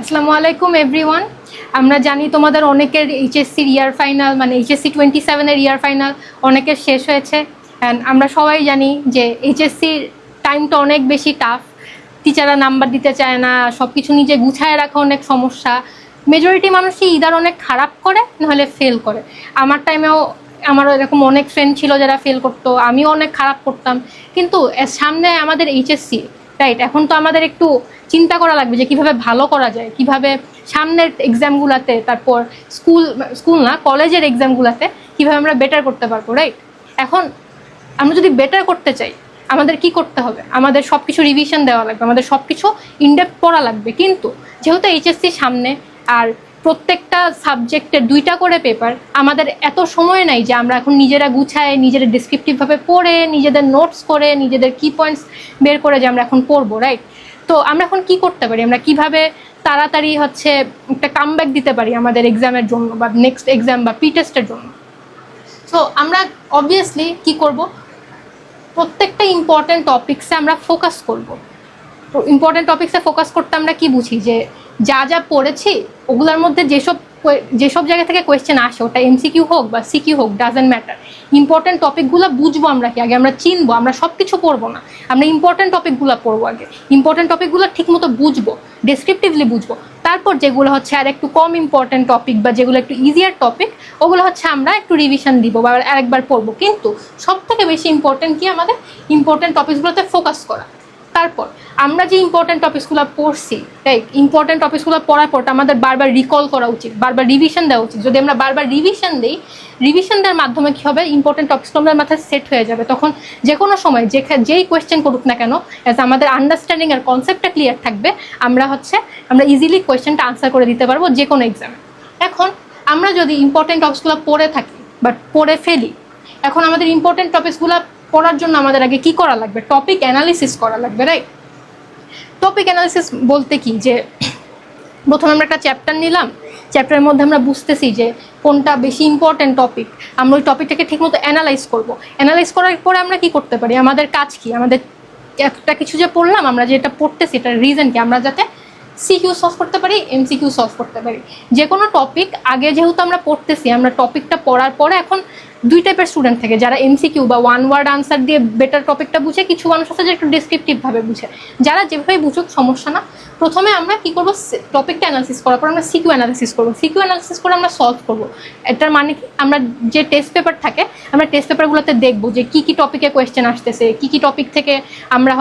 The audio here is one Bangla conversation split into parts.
আসসালামু আলাইকুম এভরিওয়ান। আমরা জানি তোমাদের অনেকের এইচএসসির ইয়ার ফাইনাল মানে এইচএসসি 27-এর ইয়ার ফাইনাল অনেকের শেষ হয়েছে। অ্যান্ড আমরা সবাই জানি যে এইচএসসির টাইমটা অনেক বেশি টাফ। টিচাররা নাম্বার দিতে চায় না, সব কিছু নিজে গুছায় রাখা অনেক সমস্যা। মেজরিটি মানুষই ইদার অনেক খারাপ করে নাহলে ফেল করে। আমার টাইমেও আমারও এরকম অনেক ফ্রেন্ড ছিল যারা ফেল করতো, আমিও অনেক খারাপ করতাম। কিন্তু সামনে আমাদের এইচএসসি, রাইট? এখন তো আমাদের একটু চিন্তা করা লাগবে যে কিভাবে ভালো করা যায়, কিভাবে সামনের এক্সামগুলোতে, তারপর স্কুল না কলেজের এক্সামগুলোতে কিভাবে আমরা বেটার করতে পারবো, রাইট? এখন আমরা যদি বেটার করতে চাই আমাদের কি করতে হবে? আমাদের সব কিছু রিভিশন দেওয়া লাগবে, আমাদের সব কিছু ইনডেপথ পড়া লাগবে। কিন্তু যেহেতু এইচএসসি সামনে আর প্রত্যেকটা সাবজেক্টের 2টা করে পেপার, আমাদের এত সময় নাই যে আমরা এখন নিজেরা গুছায় নিজেদের ডিসক্রিপটিভভাবে পড়ে নিজেদের নোটস করে নিজেদের কি পয়েন্টস বের করে যে আমরা এখন পড়বো, রাইট? তো আমরা এখন কি করতে পারি, আমরা কিভাবে তাড়াতাড়ি একটা কামব্যাক দিতে পারি আমাদের এক্সামের জন্য বা নেক্সট এক্সাম বা প্রি টেস্টের জন্য? সো আমরা অবভিয়াসলি কি করব, প্রত্যেকটা ইম্পর্টেন্ট টপিক্সে আমরা ফোকাস করব। ইম্পর্টেন্ট টপিক্সে ফোকাস করতে আমরা কি বুঝি, যে যা যা পড়েছি ওগুলোর মধ্যে যেসব জায়গা থেকে কোয়েশ্চেন আসে, ওটা এমসিকিউ হোক বা সিকিউ হোক, ডাজেন্ট ম্যাটার। ইম্পর্টেন্ট টপিকগুলো বুঝবো আমরা, কি আগে আমরা চিনবো, আমরা সব কিছু পড়বো না, আমরা ইম্পর্টেন্ট টপিকগুলো পড়বো আগে। ইম্পর্টেন্ট টপিকগুলো ঠিক মতো বুঝবো, ডেসক্রিপটিভলি বুঝবো। তারপর যেগুলো আর একটু কম ইম্পর্টেন্ট টপিক বা যেগুলো একটু ইজিয়ার টপিক, ওগুলো আমরা একটু রিভিশন দিব বা আরেকবার পড়বো। কিন্তু সব থেকে বেশি ইম্পর্টেন্ট কি, আমাদের ইম্পর্টেন্ট টপিকসগুলোতে ফোকাস করা। তারপর আমরা যে ইম্পর্টেন্ট টপিকসগুলো পড়ছি, রাইট, ইম্পর্টেন্ট টপিকসগুলো পড়ার পর আমাদের বারবার রিকল করা উচিত, বারবার রিভিশন দেওয়া উচিত। যদি আমরা বারবার রিভিশন দিই, রিভিশন দেওয়ার মাধ্যমে কী হবে, ইম্পর্টেন্ট টপিকসগুলো আমাদের মাথায় সেট হয়ে যাবে। তখন যে কোনো সময় যেই কোয়েশ্চেন করুক না কেন, অ্যাজ আমাদের আন্ডারস্ট্যান্ডিং আর কনসেপ্টটা ক্লিয়ার থাকবে, আমরা ইজিলি কোয়েশ্চেনটা আনসার করে দিতে পারবো যে কোনো এক্সামে। এখন আমরা যদি ইম্পর্টেন্ট টপিকসগুলো পড়ে থাকি বাট পড়ে ফেলি, এখন আমাদের ইম্পর্টেন্ট টপিকসগুলো পড়ার জন্য আমাদের আগে কি করা লাগবে, টপিক অ্যানালিসিস করা লাগবে, রাইট? টপিক অ্যানালিসিস বলতে কি, যে প্রথমে আমরা একটা চ্যাপ্টার নিলাম, চ্যাপ্টারের মধ্যে আমরা বুঝতেছি যে কোনটা বেশি ইম্পর্টেন্ট টপিক, আমরা ওই টপিকটাকে ঠিকমতো অ্যানালাইজ করবো। অ্যানালাইজ করার পরে আমরা কি করতে পারি, আমাদের কাজ কি, আমাদের একটা কিছু যে পড়লাম, আমরা যেটা পড়তেছি এটার রিজন কি, আমরা যাতে সিকিউ সলভ করতে পারি, এমসিকিউ সলভ করতে পারি। যে কোনো টপিক আগে যেহেতু আমরা পড়তেছি, আমরা টপিকটা পড়ার পরে এখন 2 টাইপের স্টুডেন্ট থাকে, যারা এমসিকিউ বা 1 ওয়ার্ড আনসার দিয়ে বেটার টপিকটা বুঝে, কিছু মানুষ আছে যে একটু ডেসক্রিপটিভভাবে বুঝে। যারা যেভাবে বুঝুক সমস্যা না, প্রথমে আমরা কি করবো, টপিকটা অ্যানালিসিস করার পর আমরা সিকিউ অ্যানালিসিস করবো। সিকিউ অ্যানালিসিস করে আমরা সলভ করবো। এটার মানে কি, আমরা যে টেস্ট পেপার থাকে, আমরা টেস্ট পেপারগুলোতে দেখবো যে কী কী টপিকে কোয়েশ্চেন আসতেছে, কী কী টপিক থেকে আমরা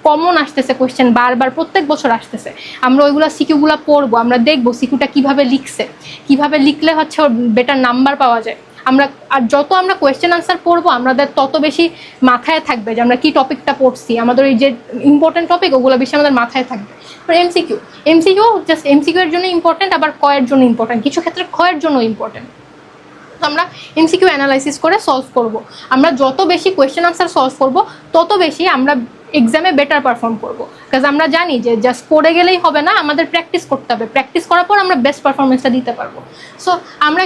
কমন আসতেছে কোয়েশ্চেন, বারবার প্রত্যেক বছর আসতেছে। আমরা ওইগুলো সিকিউগুলো পড়বো, আমরা দেখবো সিকিউটা কীভাবে লিখছে, কীভাবে লিখলে ওর বেটার নাম্বার পাওয়া যায়। আর যত আমরা কোয়েশ্চেন আনসার পড়বো, আমাদের তত বেশি মাথায় থাকবে যে আমরা কি টপিকটা পড়ছি, আমাদের এই যে ইম্পর্টেন্ট টপিক ওগুলো বেশি আমাদের মাথায় থাকবে। এমসিকিউ জাস্ট এমসিকিউ এর জন্য ইম্পর্টেন্ট, আবার কয়ের জন্য ইম্পর্টেন্ট, কিছু ক্ষেত্রে কয়ের জন্য ইম্পর্টেন্ট। আমরা এমসিকিউ অ্যানালাইসিস করে সলভ করব। আমরা যত বেশি কোয়েশ্চেন আনসার সলভ করব, তত বেশি আমরা এক্সামে বেটার পারফর্ম করবো। বিকজ আমরা জানি যে জাস্ট পড়ে গেলেই হবে না, আমাদের প্র্যাকটিস করতে হবে। প্র্যাকটিস করার পর আমরা বেস্ট পারফরমেন্সটা দিতে পারবো। সো আমরা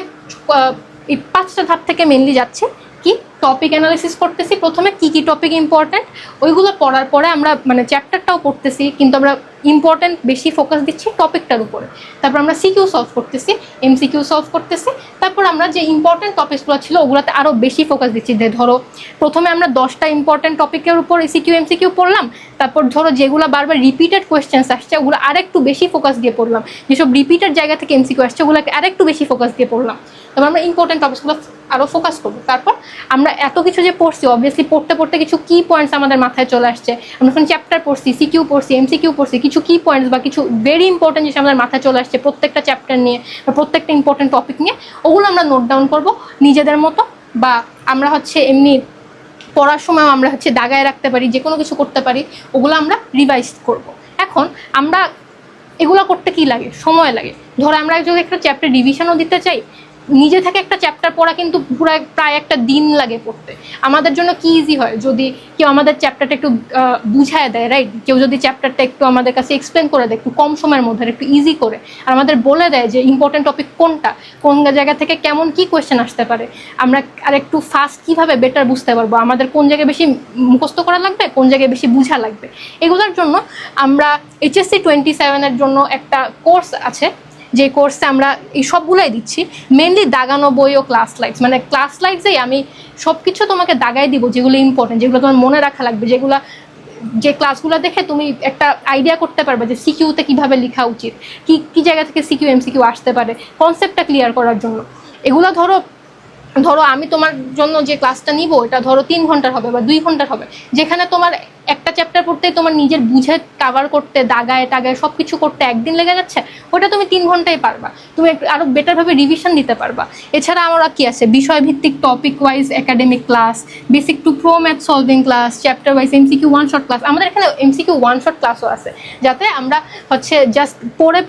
এই 5টা ধাপ থেকে মেনলি যাচ্ছি, কি টপিক অ্যানালিসিস করতেছি, প্রথমে কি কি টপিক ইম্পর্টেন্ট ওইগুলো পড়ার পরে আমরা চ্যাপ্টারটাও পড়তেছি, কিন্তু আমরা ইম্পর্টেন্ট বেশি ফোকাস দিচ্ছি টপিকটার উপরে। তারপর আমরা সিকিউ সলভ করতেছি, এমসিকিউ সলভ করতেছি। তারপর আমরা যে ইম্পর্টেন্ট টপিকসগুলো ছিল ওগুলোতে আরও বেশি ফোকাস দিচ্ছি। যে ধরো প্রথমে আমরা 10টা ইম্পর্টেন্ট টপিকের উপর সিকিউ এমসিকিউ পড়লাম, তারপর ধরো যেগুলো বারবার রিপিটেড কোয়েশ্চেন্স আসছে ওগুলো আরেকটু বেশি ফোকাস দিয়ে পড়লাম, যেসব রিপিটেড জায়গা থেকে এমসিকিউ আসছে ওগুলোকে আরেকটু বেশি ফোকাস দিয়ে পড়লাম। তারপর আমরা ইম্পর্টেন্ট টপিকসগুলো আরও ফোকাস করবো। তারপর আমরা এত কিছু যে পড়ছি, অবভিয়াসলি পড়তে পড়তে কিছু কি পয়েন্টস আমাদের মাথায় চলে আসছে। আমরা এখন চ্যাপ্টার পড়ছি, সিকিউ পড়ছি, এমসিকিউ পড়ছি, কিছু কি পয়েন্টস বা কিছু ভেরি ইম্পর্টেন্ট জিনিস আমাদের মাথায় চলে আসছে প্রত্যেকটা চ্যাপ্টার নিয়ে বা প্রত্যেকটা ইম্পর্টেন্ট টপিক নিয়ে, ওগুলো আমরা নোট ডাউন করবো নিজেদের মতো। বা আমরা এমনি পড়ার সময় আমরা দাগায় রাখতে পারি, যে কোনো কিছু করতে পারি, ওগুলো আমরা রিভাইজ করব। এখন আমরা এগুলো করতে কি লাগে, সময় লাগে। ধরো আমরা যদি একটা চ্যাপ্টার রিভিশনও দিতে চাই, নিজে থেকে একটা চ্যাপ্টার পড়া কিন্তু পুরো প্রায় একটা দিন লাগে পড়তে। আমাদের জন্য কি ইজি হয় যদি কেউ আমাদের চ্যাপ্টারটা একটু বুঝায় দেয়, রাইট? কেউ যদি চ্যাপ্টারটা একটু আমাদের কাছে এক্সপ্লেন করে দেয় একটু কম সময়ের মধ্যে, একটু ইজি করে, আর আমাদের বলে দেয় যে ইম্পর্টেন্ট টপিক কোনটা, কোন জায়গা থেকে কেমন কি কোয়েশ্চেন আসতে পারে, আমরা আর একটু ফাস্ট কীভাবে বেটার বুঝতে পারবো, আমাদের কোন জায়গায় বেশি মুখস্থ করা লাগবে, কোন জায়গায় বেশি বুঝা লাগবে, এগুলোর জন্য আমরা HSC 27-এর জন্য একটা কোর্স আছে, যে কোর্সে আমরা এই সবগুলোই দিচ্ছি। মেনলি দাগানো বই ও ক্লাস লাইটস, মানে ক্লাস লাইটসেই আমি সব কিছু তোমাকে দাগাই দিব যেগুলো ইম্পর্টেন্ট, যেগুলো তোমার মনে রাখা লাগবে, যেগুলো যে ক্লাসগুলো দেখে তুমি একটা আইডিয়া করতে পারবে যে সিকিউতে কীভাবে লেখা উচিত, কি জায়গা থেকে সিকিউ MCQ আসতে পারে, কনসেপ্টটা ক্লিয়ার করার জন্য। এগুলো ধরো আমি তোমার জন্য যে ক্লাসটা নিব এটা ধরো 3 ঘন্টার হবে বা 2 ঘন্টার হবে, যেখানে তোমার একটা চ্যাপ্টার পড়তে তোমার নিজের বুঝে কাভার করতে, দাগায় টাগায় সব কিছু করতে একদিন লেগে যাচ্ছে, ওটা তুমি 3 ঘন্টায় পারবা, তুমি আরও বেটারভাবে রিভিশন দিতে পারবা। এছাড়া আমরা কি আছে, বিষয়ভিত্তিক topic wise academic class, basic to pro math solving class, chapter wise MCQ 1 shot class, আমাদের এখানে MCQ 1 শট ক্লাসও আছে, যাতে আমরা জাস্ট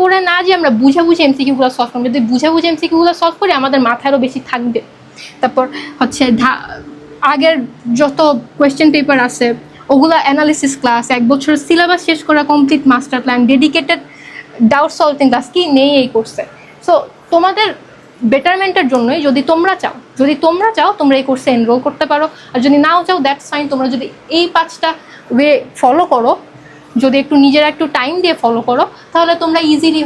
পড়ে না যে আমরা বুঝে MCQগুলো সলভ করবো, যদি বুঝে MCQগুলো সলভ করি আমাদের মাথায় আরও বেশি থাকবে। তারপর আগের যত কোয়েশ্চেন পেপার আছে ওগুলো অ্যানালিসিস ক্লাস, 1 বছর সিলেবাস শেষ করা complete master plan, dedicated doubt solving class, কি নেই এই কোর্সে। সো তোমাদের বেটারমেন্টের জন্যই যদি তোমরা চাও তোমরা এই কোর্সে এনরোল করতে পারো, আর যদি নাও চাও দ্যাটস ফাইন। তোমরা যদি এই 5টা ওয়ে ফলো করো, যদি একটু নিজেরা একটু টাইম দিয়ে ফলো করো, তাহলে তোমরা ইজিলি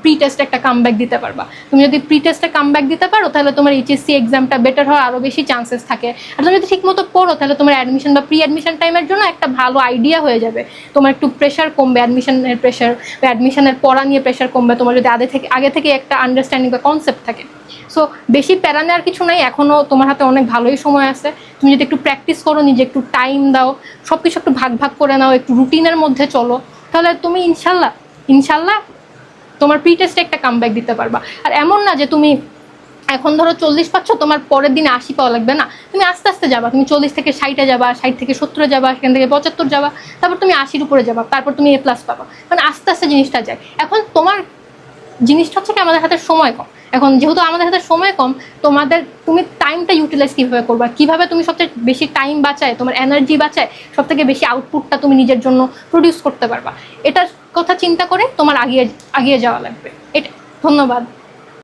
প্রি টেস্টে একটা কামব্যাক দিতে পারবা। তুমি যদি প্রি টেস্টে কামব্যাক দিতে পারো তাহলে তোমার HSC এক্সামটা বেটার হওয়ার আরও বেশি চান্সেস থাকে। আর তুমি যদি ঠিকমতো পড়ো তাহলে তোমার অ্যাডমিশন বা প্রি অ্যাডমিশন টাইমের জন্য একটা ভালো আইডিয়া হয়ে যাবে, তোমার একটু প্রেশার কমবে, অ্যাডমিশনের প্রেশার বা অ্যাডমিশনের পড়া নিয়ে প্রেশার কমবে, তোমার যদি আগে থেকে একটা আন্ডারস্ট্যান্ডিং বা কনসেপ্ট থাকে। সো বেশি প্যারা নেওয়ার কিছু নাই, এখনও তোমার হাতে অনেক ভালোই সময় আছে। তুমি যদি একটু প্র্যাকটিস করো, নিজে একটু টাইম দাও, সব কিছু একটু ভাগ করে নাও, একটু রুটিনের মধ্যে চলো, তাহলে তুমি ইনশাল্লাহ তোমার প্রি টেস্টে একটা কামব্যাক দিতে পারবা। আর এমন না যে তুমি এখন ধরো 40 পাচ্ছ, তোমার পরের দিনে 80 পাওয়া লাগবে না, তুমি আস্তে আস্তে যাবা, তুমি 40 থেকে 60-এ যাবা, 60 থেকে 70-এ যাবা, সেখান থেকে 75 যাবা, তারপর তুমি 80-র উপরে যাবা, তারপর তুমি A+ পাবা, মানে আস্তে আস্তে জিনিসটা যায়। এখন তোমার জিনিসটা হচ্ছে কি আমাদের হাতে সময় কম, এখন যেহেতু আমাদের হাতে সময় কম, তুমি টাইমটা ইউটিলাইজ কীভাবে করবা, কীভাবে তুমি সবচেয়ে বেশি টাইম বাঁচায়, তোমার এনার্জি বাঁচায়, সবথেকে বেশি আউটপুটটা তুমি নিজের জন্য প্রডিউস করতে পারবা, এটার কথা চিন্তা করে তোমার আগিয়ে যাওয়া লাগবে। এটা ধন্যবাদ।